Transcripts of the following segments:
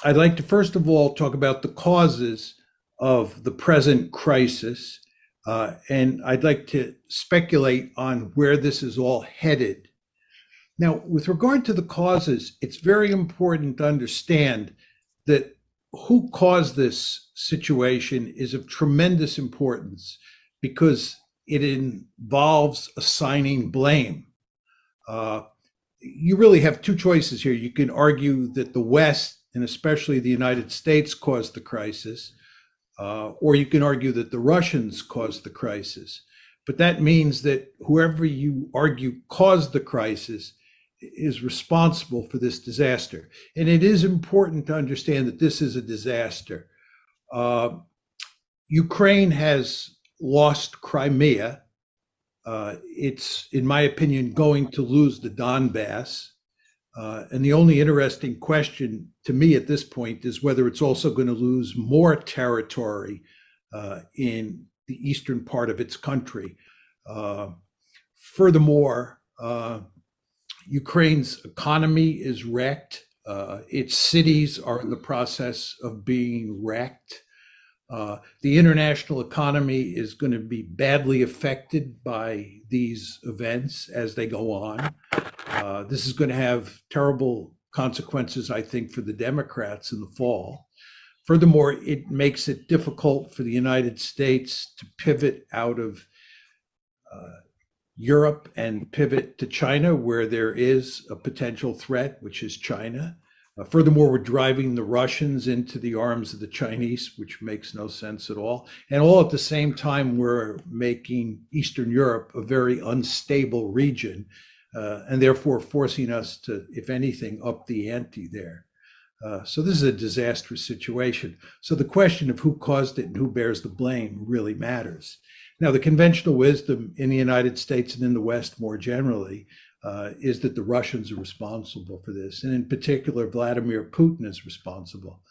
I'd like to first of all talk about the causes of the present crisis, and I'd like to speculate on where this is all headed. Now, with regard to the causes, it's very important to understand that who caused this situation is of tremendous importance because it involves assigning blame. Uh, you really have two choices here. You can argue that the West, and especially the United States, caused the crisis, or you can argue that the Russians caused the crisis. But that means that whoever you argue caused the crisis is responsible for this disaster. And it is important to understand that this is a disaster. Uh, Ukraine has lost Crimea. It's, in my opinion, going to lose the Donbass. And the only interesting question to me at this point is whether it's also going to lose more territory in the eastern part of its country. Uh, Furthermore, Ukraine's economy is wrecked. Its cities are in the process of being wrecked. The international economy is going to be badly affected by these events as they go on. This is going to have terrible consequences, I think, for the Democrats in the fall. Furthermore, it makes it difficult for the United States to pivot out of Europe and pivot to China, where there is a potential threat, which is China. Furthermore, we're driving the Russians into the arms of the Chinese, which makes no sense at all. And all at the same time, we're making Eastern Europe a very unstable region, and therefore forcing us to, if anything, up the ante there. So this is a disastrous situation. So the question of who caused it and who bears the blame really matters. Now, the conventional wisdom in the United States and in the West more generally is that the Russians are responsible for this. And in particular, Vladimir Putin is responsible.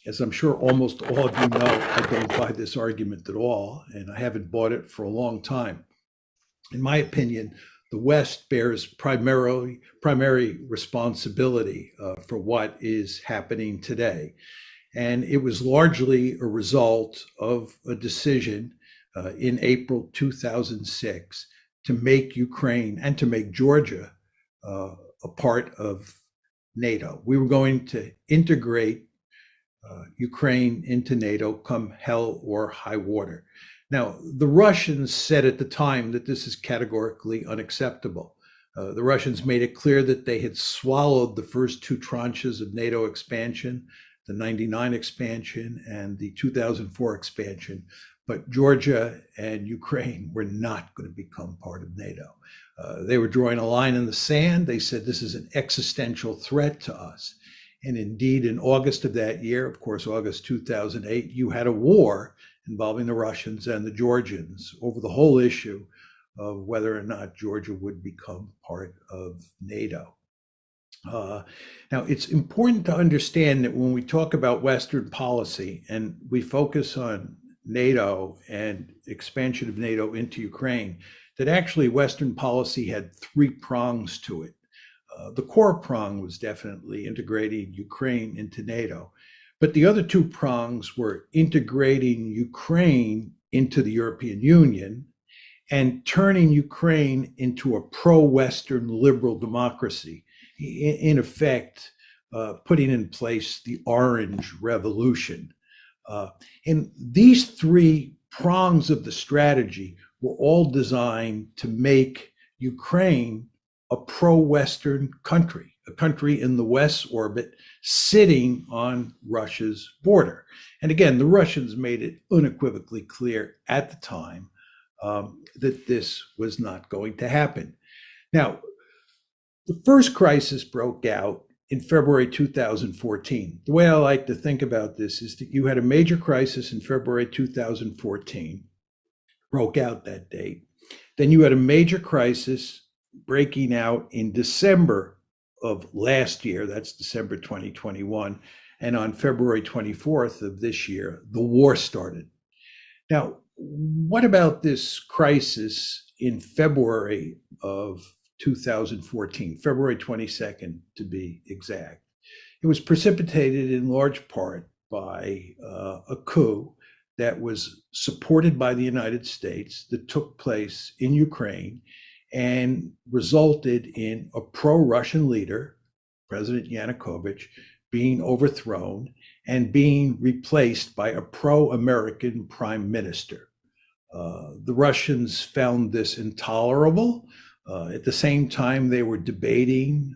As I'm sure almost all of you know, I don't buy this argument at all, and I haven't bought it for a long time. In my opinion, the West bears primary responsibility for what is happening today. And it was largely a result of a decision in April 2006 to make Ukraine and to make Georgia a part of NATO. We were going to integrate Ukraine into NATO come hell or high water. Now, the Russians said at the time that this is categorically unacceptable. The Russians made it clear that they had swallowed the first two tranches of NATO expansion, the 99 expansion and the 2004 expansion, but Georgia and Ukraine were not going to become part of NATO. They were drawing a line in the sand. They said this is an existential threat to us. And indeed, in August of that year, of course, August 2008, you had a war involving the Russians and the Georgians over the whole issue of whether or not Georgia would become part of NATO. Now, it's important to understand that when we talk about Western policy and we focus on NATO and expansion of NATO into Ukraine, that actually Western policy had three prongs to it. The core prong was definitely integrating Ukraine into NATO. But the other two prongs were integrating Ukraine into the European Union and turning Ukraine into a pro-Western liberal democracy. In effect, putting in place the Orange Revolution. And these three prongs of the strategy were all designed to make Ukraine a pro-Western country, a country in the West's orbit sitting on Russia's border. And again, the Russians made it unequivocally clear at the time that this was not going to happen. Now, the first crisis broke out in February 2014. The way I like to think about this is that you had a major crisis in February 2014, broke out that date. Then you had a major crisis breaking out in December of last year, that's December 2021, and on February 24th of this year, the war started. Now, what about this crisis in February of 2014, February 22nd to be exact? It was precipitated in large part by a coup that was supported by the United States that took place in Ukraine and resulted in a pro-Russian leader, President Yanukovych, being overthrown and being replaced by a pro-American prime minister. The Russians found this intolerable. At the same time, they were debating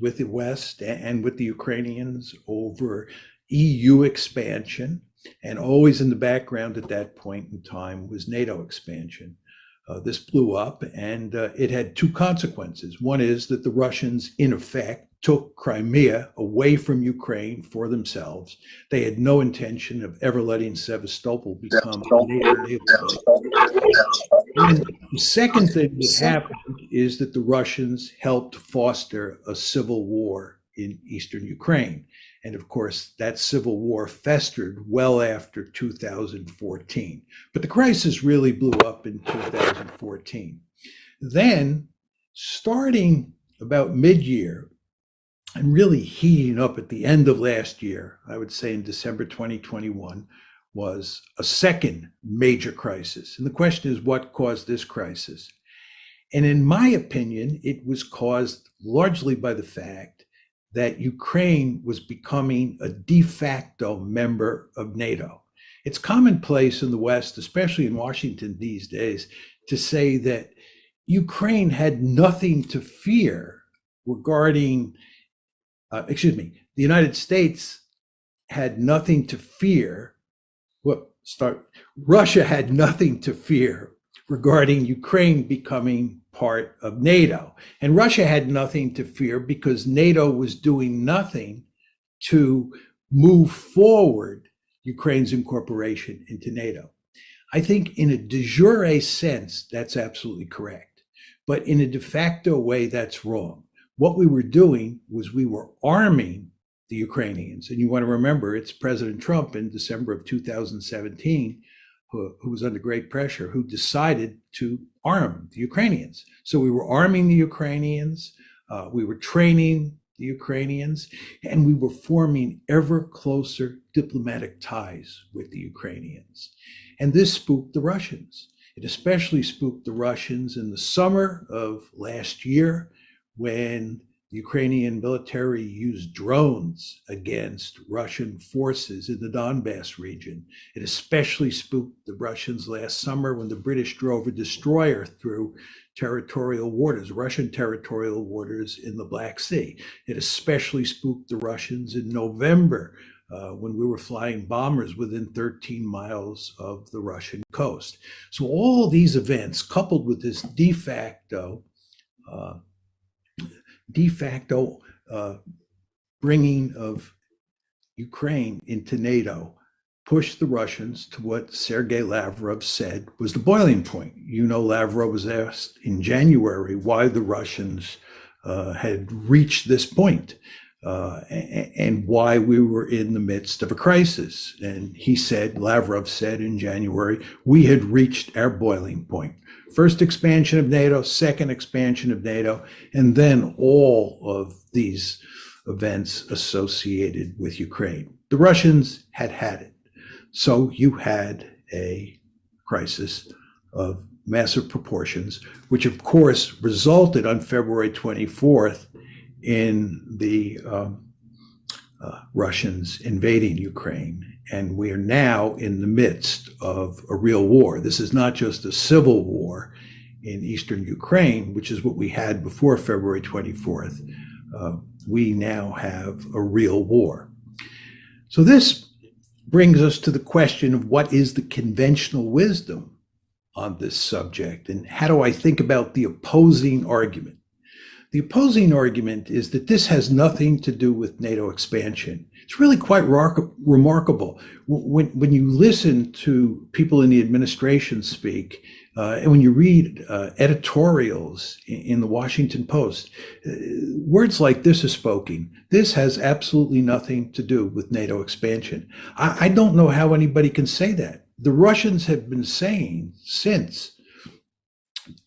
with the West and with the Ukrainians over EU expansion. And always in the background at that point in time was NATO expansion. This blew up, and it had two consequences. One is that the Russians, in effect, took Crimea away from Ukraine for themselves. They had no intention of ever letting Sevastopol become a NATO state. And the second thing that happened is that the Russians helped foster a civil war in eastern Ukraine. And of course, that civil war festered well after 2014. But the crisis really blew up in 2014. Then, starting about mid-year, and really heating up at the end of last year, I would say in December 2021, was a second major crisis. And the question is, what caused this crisis? And in my opinion, it was caused largely by the fact that Ukraine was becoming a de facto member of NATO. It's commonplace in the West, especially in Washington these days, to say that Ukraine had nothing to fear regarding, the United States had nothing to fear. Russia had nothing to fear regarding Ukraine becoming part of NATO. And Russia had nothing to fear because NATO was doing nothing to move forward Ukraine's incorporation into NATO. I think in a de jure sense, that's absolutely correct. But in a de facto way, that's wrong. What we were doing was we were arming the Ukrainians. And you want to remember, it's President Trump in December of 2017 who was under great pressure, who decided to arm the Ukrainians. So we were arming the Ukrainians, we were training the Ukrainians, and we were forming ever closer diplomatic ties with the Ukrainians. And this spooked the Russians. It especially spooked the Russians in the summer of last year when the Ukrainian military used drones against Russian forces in the Donbass region. It especially spooked the Russians last summer when the British drove a destroyer through territorial waters, Russian territorial waters in the Black Sea. It especially spooked the Russians in November when we were flying bombers within 13 miles of the Russian coast. So all these events, coupled with this de facto bringing of Ukraine into NATO, pushed the Russians to what Sergei Lavrov said was the boiling point. You know, Lavrov was asked in January why the Russians had reached this point and why we were in the midst of a crisis. And he said, Lavrov said in January, we had reached our boiling point. First expansion of NATO, second expansion of NATO, and then all of these events associated with Ukraine. The Russians had had it. So you had a crisis of massive proportions, which of course resulted on February 24th in the Russians invading Ukraine. And we are now in the midst of a real war. This is not just a civil war in eastern Ukraine, which is what we had before February 24th. We now have a real war. So this brings us to the question of what is the conventional wisdom on this subject, and how do I think about the opposing argument? The opposing argument is that this has nothing to do with NATO expansion. It's really quite remarkable. When you listen to people in the administration speak, and when you read editorials in the Washington Post, words like this are spoken. This has absolutely nothing to do with NATO expansion. I don't know how anybody can say that. The Russians have been saying since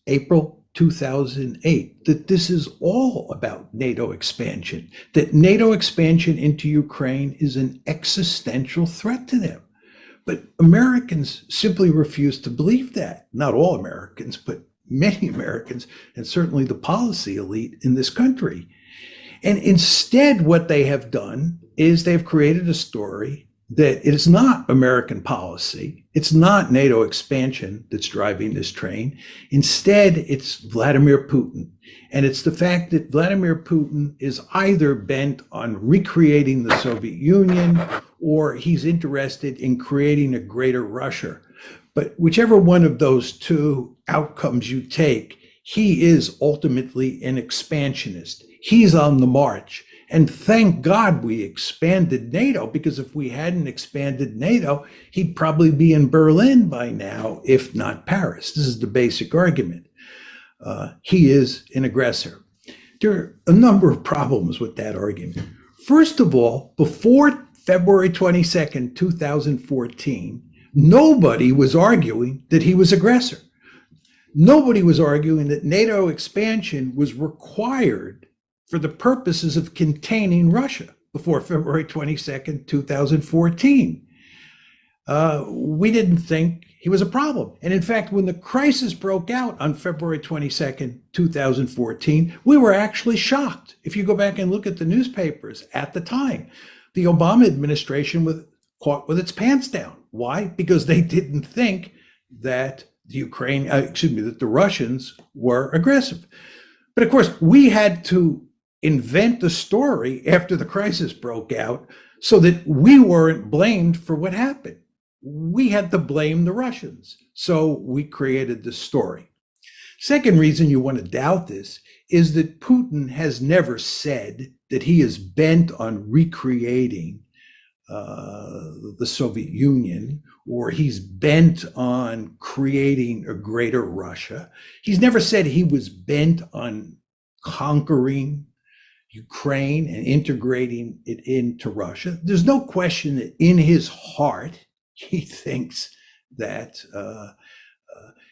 April 2008, that this is all about NATO expansion, that NATO expansion into Ukraine is an existential threat to them. But Americans simply refuse to believe that. Not all Americans, but many Americans, and certainly the policy elite in this country. And instead, what they have done is they've created a story that it is not American policy. It's not NATO expansion that's driving this train. Instead, it's Vladimir Putin. And it's the fact that Vladimir Putin is either bent on recreating the Soviet Union or he's interested in creating a greater Russia. But whichever one of those two outcomes you take, he is ultimately an expansionist. He's on the march. And thank God we expanded NATO, because if we hadn't expanded NATO, he'd probably be in Berlin by now, if not Paris. This is the basic argument. He is an aggressor. There are a number of problems with that argument. First of all, before February 22nd, 2014, nobody was arguing that he was aggressor. Nobody was arguing that NATO expansion was required for the purposes of containing Russia before February 22nd, 2014. We didn't think he was a problem. And in fact, when the crisis broke out on February 22nd, 2014, we were actually shocked. If you go back and look at the newspapers at the time, the Obama administration was caught with its pants down. Why? Because they didn't think that that the Russians were aggressive. But of course, we had to invent the story after the crisis broke out so that we weren't blamed for what happened. We had to blame the Russians. So we created this story. Second reason you want to doubt this is that Putin has never said that he is bent on recreating the Soviet Union, or he's bent on creating a greater Russia. He's never said he was bent on conquering Ukraine and integrating it into Russia. There's no question that in his heart, he thinks that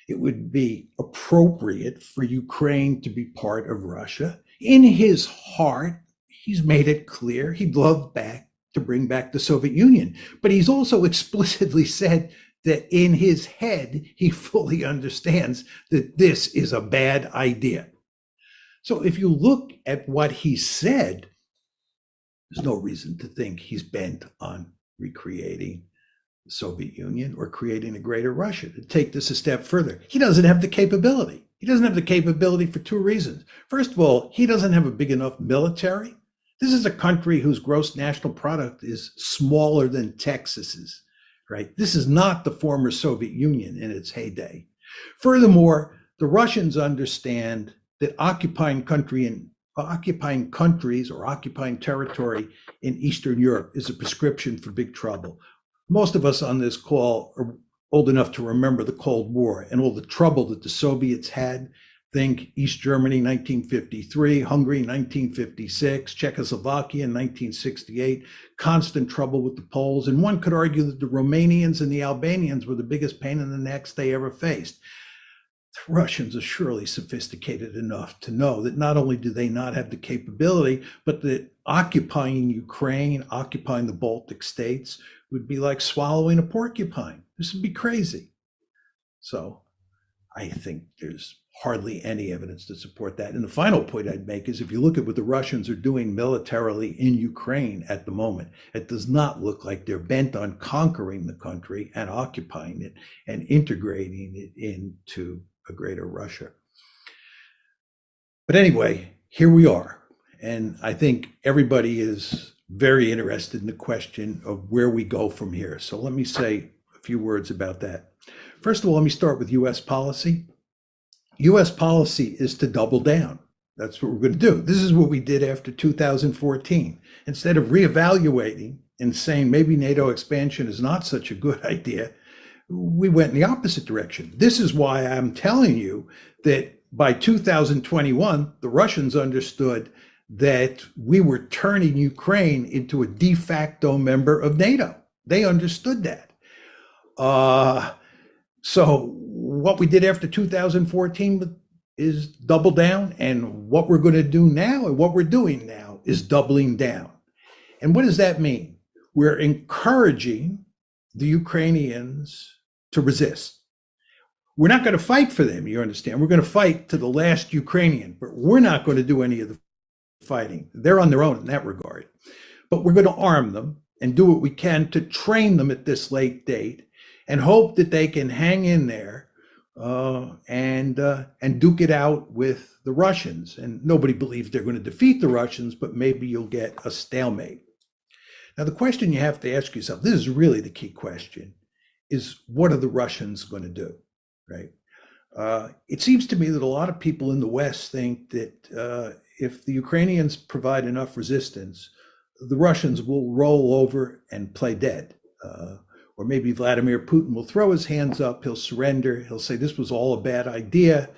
it would be appropriate for Ukraine to be part of Russia. In his heart, he's made it clear he'd love to bring back the Soviet Union. But he's also explicitly said that in his head, he fully understands that this is a bad idea. So if you look at what he said, there's no reason to think he's bent on recreating the Soviet Union or creating a greater Russia. To take this a step further, he doesn't have the capability. He doesn't have the capability for two reasons. First of all, he doesn't have a big enough military. This is a country whose gross national product is smaller than Texas's, right? This is not the former Soviet Union in its heyday. Furthermore, the Russians understand that occupying countries or occupying territory in Eastern Europe is a prescription for big trouble. Most of us on this call are old enough to remember the Cold War and all the trouble that the Soviets had. Think East Germany, 1953, Hungary, 1956, Czechoslovakia in 1968, constant trouble with the Poles. And one could argue that the Romanians and the Albanians were the biggest pain in the necks they ever faced. The Russians are surely sophisticated enough to know that not only do they not have the capability, but that occupying Ukraine, occupying the Baltic states would be like swallowing a porcupine. This would be crazy. So I think there's hardly any evidence to support that. And the final point I'd make is if you look at what the Russians are doing militarily in Ukraine at the moment, it does not look like they're bent on conquering the country and occupying it and integrating it into a greater Russia. But anyway, here we are. And I think everybody is very interested in the question of where we go from here. So let me say a few words about that. First of all, let me start with US policy. US policy is to double down. That's what we're going to do. This is what we did after 2014. Instead of reevaluating and saying maybe NATO expansion is not such a good idea, we went in the opposite direction. This is why I'm telling you that by 2021, the Russians understood that we were turning Ukraine into a de facto member of NATO. They understood that. So what we did after 2014 is double down, and what we're going to do now and what we're doing now is doubling down. And what does that mean? We're encouraging the Ukrainians to resist. We're not going to fight for them, you understand? We're going to fight to the last Ukrainian, but we're not going to do any of the fighting. They're on their own in that regard. But we're going to arm them and do what we can to train them at this late date and hope that they can hang in there and duke it out with the Russians. And nobody believes they're going to defeat the Russians, but maybe you'll get a stalemate. Now, the question you have to ask yourself, this is really the key question, is what are the Russians going to do, right? It seems to me that a lot of people in the West think that if the Ukrainians provide enough resistance, the Russians will roll over and play dead. Or maybe Vladimir Putin will throw his hands up, he'll surrender, he'll say, this was all a bad idea,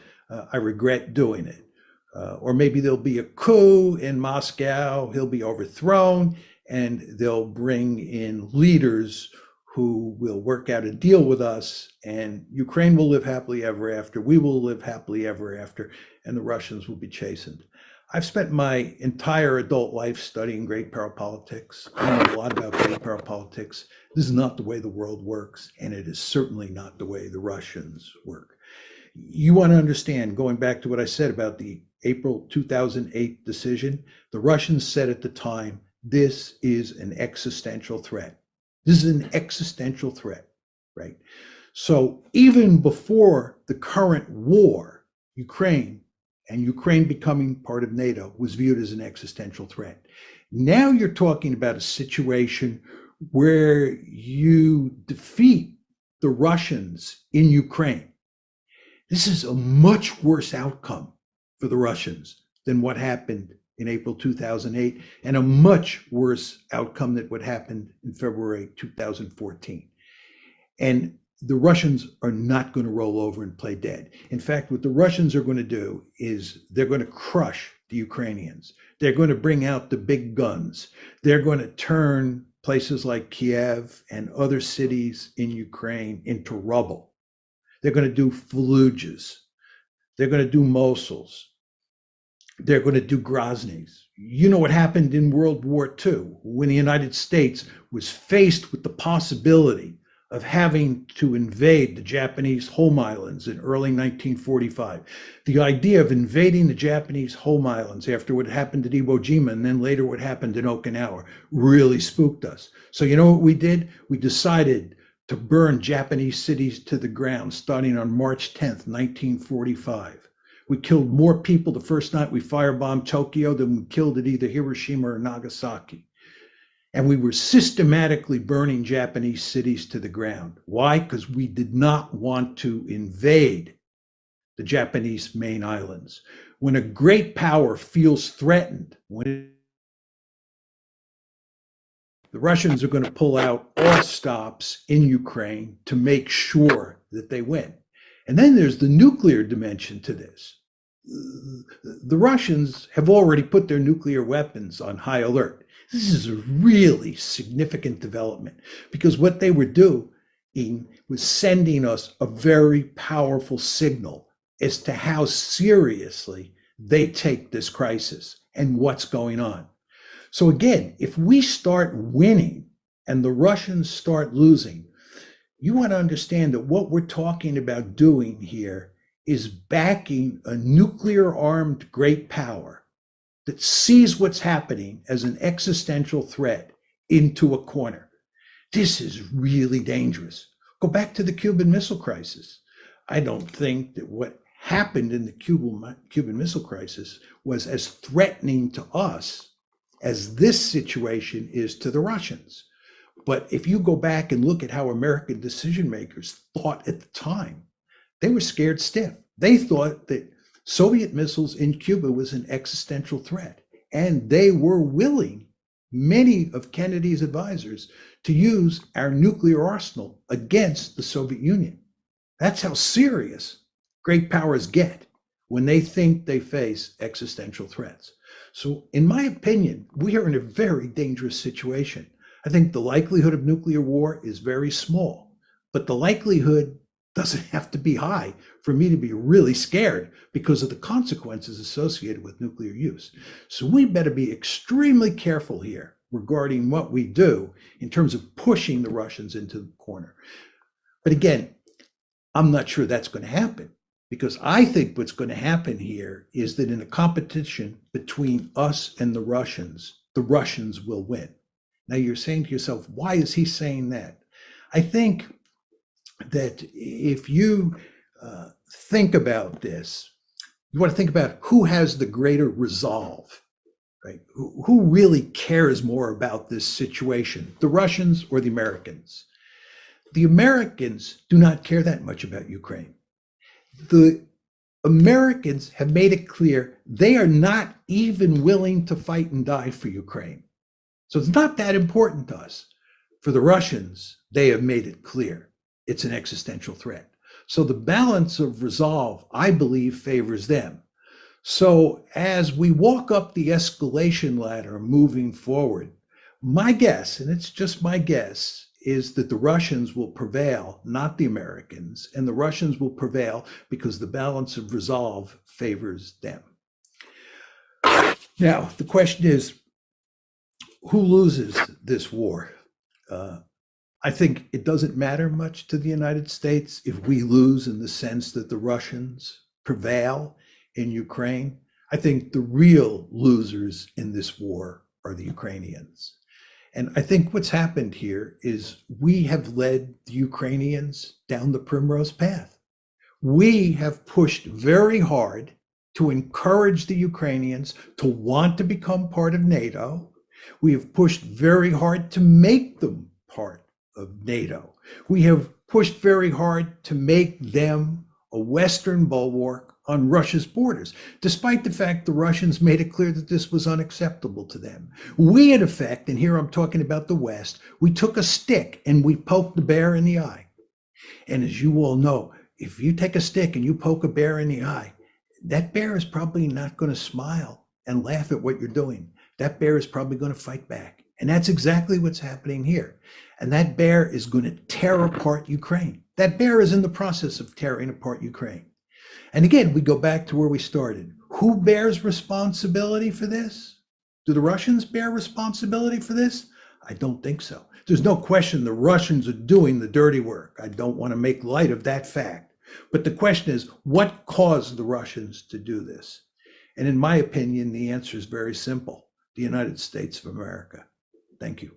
I regret doing it. Or maybe there'll be a coup in Moscow, he'll be overthrown, and they'll bring in leaders who will work out a deal with us, and Ukraine will live happily ever after, we will live happily ever after, and the Russians will be chastened. I've spent my entire adult life studying great power politics. I know a lot about great power politics. This is not the way the world works, and it is certainly not the way the Russians work. You want to understand, going back to what I said about the April 2008 decision, the Russians said at the time, this is an existential threat. This is an existential threat, right? So even before the current war, Ukraine becoming part of NATO was viewed as an existential threat. Now you're talking about a situation where you defeat the Russians in Ukraine. This is a much worse outcome for the Russians than what happened in April 2008, and a much worse outcome than what happened in February 2014. And the Russians are not going to roll over and play dead. In fact, what the Russians are going to do is they're going to crush the Ukrainians. They're going to bring out the big guns. They're going to turn places like Kiev and other cities in Ukraine into rubble. They're going to do Fallujahs. They're going to do Mosuls. They're going to do Grozny's. You know what happened in World War II when the United States was faced with the possibility of having to invade the Japanese home islands in early 1945. The idea of invading the Japanese home islands after what happened at Iwo Jima and then later what happened in Okinawa really spooked us. So you know what we did? We decided to burn Japanese cities to the ground starting on March 10th, 1945. We killed more people the first night we firebombed Tokyo than we killed at either Hiroshima or Nagasaki. And we were systematically burning Japanese cities to the ground. Why? Because we did not want to invade the Japanese main islands. When a great power feels threatened, the Russians are going to pull out all stops in Ukraine to make sure that they win. And then there's the nuclear dimension to this. The Russians have already put their nuclear weapons on high alert. This is a really significant development because what they were doing was sending us a very powerful signal as to how seriously they take this crisis and what's going on. So again, if we start winning and the Russians start losing, you want to understand that what we're talking about doing here is backing a nuclear-armed great power that sees what's happening as an existential threat into a corner. This is really dangerous. Go back to the Cuban Missile Crisis. I don't think that what happened in the Cuban Missile Crisis was as threatening to us as this situation is to the Russians. But if you go back and look at how American decision makers thought at the time, they were scared stiff. They thought that Soviet missiles in Cuba was an existential threat. And they were willing, many of Kennedy's advisors, to use our nuclear arsenal against the Soviet Union. That's how serious great powers get when they think they face existential threats. So in my opinion, we are in a very dangerous situation. I think the likelihood of nuclear war is very small, but the likelihood doesn't have to be high for me to be really scared because of the consequences associated with nuclear use. So we better be extremely careful here regarding what we do in terms of pushing the Russians into the corner. But again, I'm not sure that's going to happen, because I think what's going to happen here is that in a competition between us and the Russians will win. Now you're saying to yourself, why is he saying that? I think that if you think about this, you want to think about who has the greater resolve, right? Who really cares more about this situation, the Russians or the Americans? The Americans do not care that much about Ukraine. The Americans have made it clear they are not even willing to fight and die for Ukraine. So it's not that important to us. For the Russians, they have made it clear it's an existential threat. So the balance of resolve, I believe, favors them. So as we walk up the escalation ladder moving forward, my guess, and it's just my guess, is that the Russians will prevail, not the Americans, and the Russians will prevail because the balance of resolve favors them. Now, the question is, who loses this war? I think it doesn't matter much to the United States if we lose in the sense that the Russians prevail in Ukraine. I think the real losers in this war are the Ukrainians. And I think what's happened here is we have led the Ukrainians down the primrose path. We have pushed very hard to encourage the Ukrainians to want to become part of NATO. We have pushed very hard to make them part of NATO. We have pushed very hard to make them a Western bulwark on Russia's borders, despite the fact the Russians made it clear that this was unacceptable to them. We, in effect, and here I'm talking about the West, we took a stick and we poked the bear in the eye. And as you all know, if you take a stick and you poke a bear in the eye, that bear is probably not going to smile and laugh at what you're doing. That bear is probably going to fight back. And that's exactly what's happening here. And that bear is going to tear apart Ukraine. That bear is in the process of tearing apart Ukraine. And again, we go back to where we started. Who bears responsibility for this? Do the Russians bear responsibility for this? I don't think so. There's no question the Russians are doing the dirty work. I don't want to make light of that fact. But the question is, what caused the Russians to do this? And in my opinion, the answer is very simple: the United States of America. Thank you.